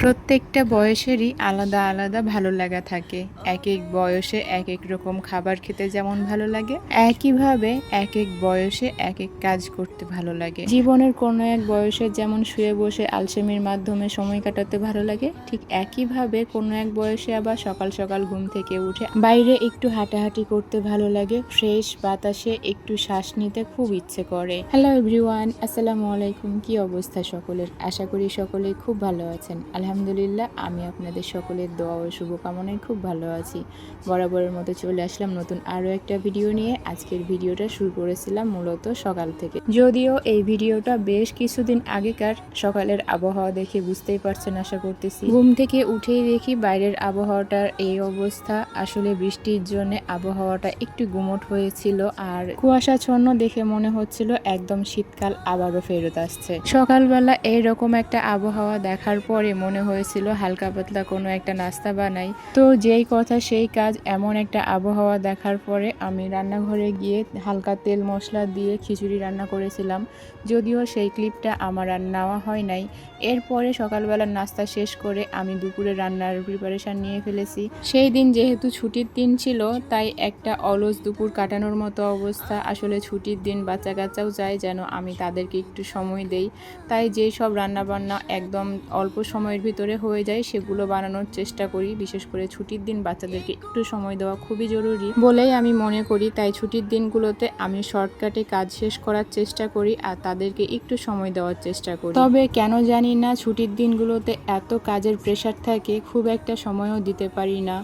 প্রত্যেকটা বয়সেরই আলাদা আলাদা ভালো লাগা থাকে। এক এক বয়সে এক এক রকম খাবার খেতে যেমন ভালো লাগে, একইভাবে এক এক বয়সে এক এক কাজ করতে ভালো লাগে। জীবনের কোনো এক বয়সে যেমন শুয়ে বসে আলসেমির মাধ্যমে সময় কাটাতে ভালো লাগে, ঠিক একইভাবে কোনো এক বয়সে আবার সকাল সকাল ঘুম থেকে উঠে বাইরে একটু হাঁটাহাঁটি করতে ভালো লাগে। ফ্রেশ বাতাসে একটু শ্বাস নিতে খুব ইচ্ছে করে। হ্যালো এভরিওয়ান, আসসালামু আলাইকুম। কি অবস্থা সকলের? আশা করি সকলেই খুব ভালো আছেন। আলহামদুলিল্লাহ, আমি আপনাদের সকলের দোয়া ও শুভকামনায় খুব ভালো আছি। বরাবরের মতো চলে আসলাম নতুন আরও একটা ভিডিও নিয়ে। আজকের ভিডিওটা শুরু করেছিলাম মূলত সকাল থেকে, যদিও এই ভিডিওটা বেশ কিছুদিন আগেকার। সকালের আবহাওয়া দেখে বুঝতেই পারছেন আশা করতেছি। ঘুম থেকে উঠেই দেখি বাইরের আবহাওয়াটার এই অবস্থা। আসলে বৃষ্টির জন্য আবহাওয়াটা একটু গুমোট হয়েছিল আর কুয়াশাচ্ছন্ন দেখে মনে হচ্ছিল একদম শীতকাল আবারও ফেরত আসছে। সকালবেলা এইরকম একটা আবহাওয়া দেখার পরে মনে হয়েছিল হালকা পাতলা কোনো একটা নাস্তা বানাই। তো যেই কথা সেই কাজ, এমন একটা আবহাওয়া দেখার পরে আমি রান্নাঘরে গিয়ে হালকা তেল মশলা দিয়ে খিচুড়ি রান্না করেছিলাম। যদিও সেই ক্লিপটা আমার আর নেওয়া হয় নাই। এরপরে সকালবেলার নাস্তা শেষ করে আমি দুপুরে রান্নার প্রিপারেশান নিয়ে ফেলেছি। সেই দিন যেহেতু ছুটির দিন ছিল, তাই একটা অলস দুপুর কাটানোর মতো অবস্থা। আসলে ছুটির দিন বাচ্চা কাচ্চাও যায় যেন আমি তাদেরকে একটু সময় দেই, তাই যেই সব রান্নাবান্না একদম অল্প সময়ের ভিতরে হয়ে যায় সেগুলো বানানোর চেষ্টা করি। বিশেষ করে ছুটির দিন বাচ্চাদেরকে একটু সময় দেওয়া খুবই জরুরি বলেই আমি মনে করি। তাই ছুটির দিনগুলোতে আমি শর্টকাটে কাজ শেষ করার চেষ্টা করি আর তাদেরকে একটু সময় দেওয়ার চেষ্টা করি। তবে কেন জানি না ছুটির দিনগুলোতে এত কাজের প্রেশার থাকে, খুব একটা সময়ও দিতে পারি না।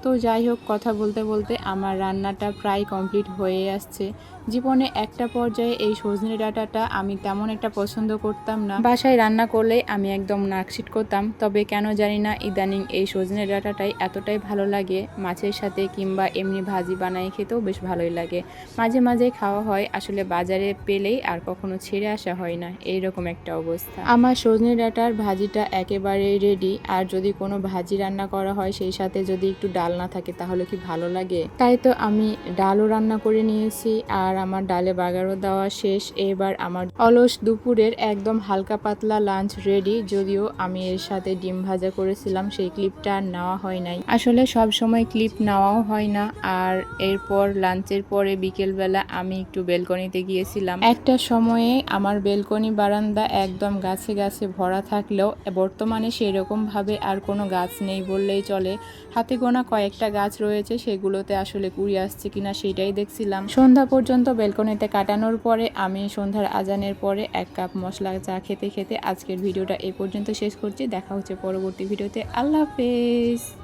তো যাই হোক, কথা বলতে বলতে আমার রান্নাটা প্রায় কমপ্লিট হয়ে আসছে। জীবনে একটা পর্যায়ে এই সজনে ডাঁটাটা আমি তেমন একটা পছন্দ করতাম না। বাসায় রান্না করলে আমি একদম নাকশিট করতাম। তবে কেন জানি না ইদানিং এই সজনে ডাঁটাটাই এতটাই ভালো লাগে, মাছের সাথে কিংবা এমনি ভাজি বানাই খেতেও বেশ ভালোই লাগে। মাঝে মাঝে খাওয়া হয়, আসলে বাজারে পেলেই আর কখনো ছেড়ে আসা হয় না, এইরকম একটা অবস্থা। আমার সজনে ডাঁটার ভাজিটা একেবারেই রেডি। আর যদি কোনো ভাজি রান্না করা হয় সেই সাথে যদি একটু ডাল না থাকে তাহলে কি ভালো লাগে। তাই তো আমি ডালও রান্না করে নিয়েছি আর আমার ডালে বাগারও দেওয়া শেষ। এবার আমার অলস দুপুরের একদম হালকা পাতলা লাঞ্চ রেডি। যদিও আমি এর সাথে ডিম ভাজা করেছিলাম, সেই ক্লিপটা আর নেওয়া হয় নাই। আসলে সব সময় ক্লিপ নেওয়াও হয় না। আর এরপর লাঞ্চের পরে বিকেলবেলা আমি একটু বেলকনিতে গিয়েছিলাম। একটা সময়ে আমার বেলকনি বারান্দা একদম গাছে গাছে ভরা থাকলেও বর্তমানে সেরকম ভাবে আর কোনো গাছ নেই বললেই চলে। হাতে গোনা কয়েকটা গাছ রয়েছে, সেগুলোতে আসলে কুড়ি আসছে কিনা সেটাই দেখছিলাম। সন্ধ্যা পর্যন্ত বেলকনিতে কাটানোর পরে আমি সন্ধ্যার আজানের পরে 1 কাপ মশলা চা খেতে খেতে আজকের ভিডিওটা এই পর্যন্ত শেষ করছি। দেখা হচ্ছে পরবর্তী ভিডিওতে। আল্লাহ হাফেজ।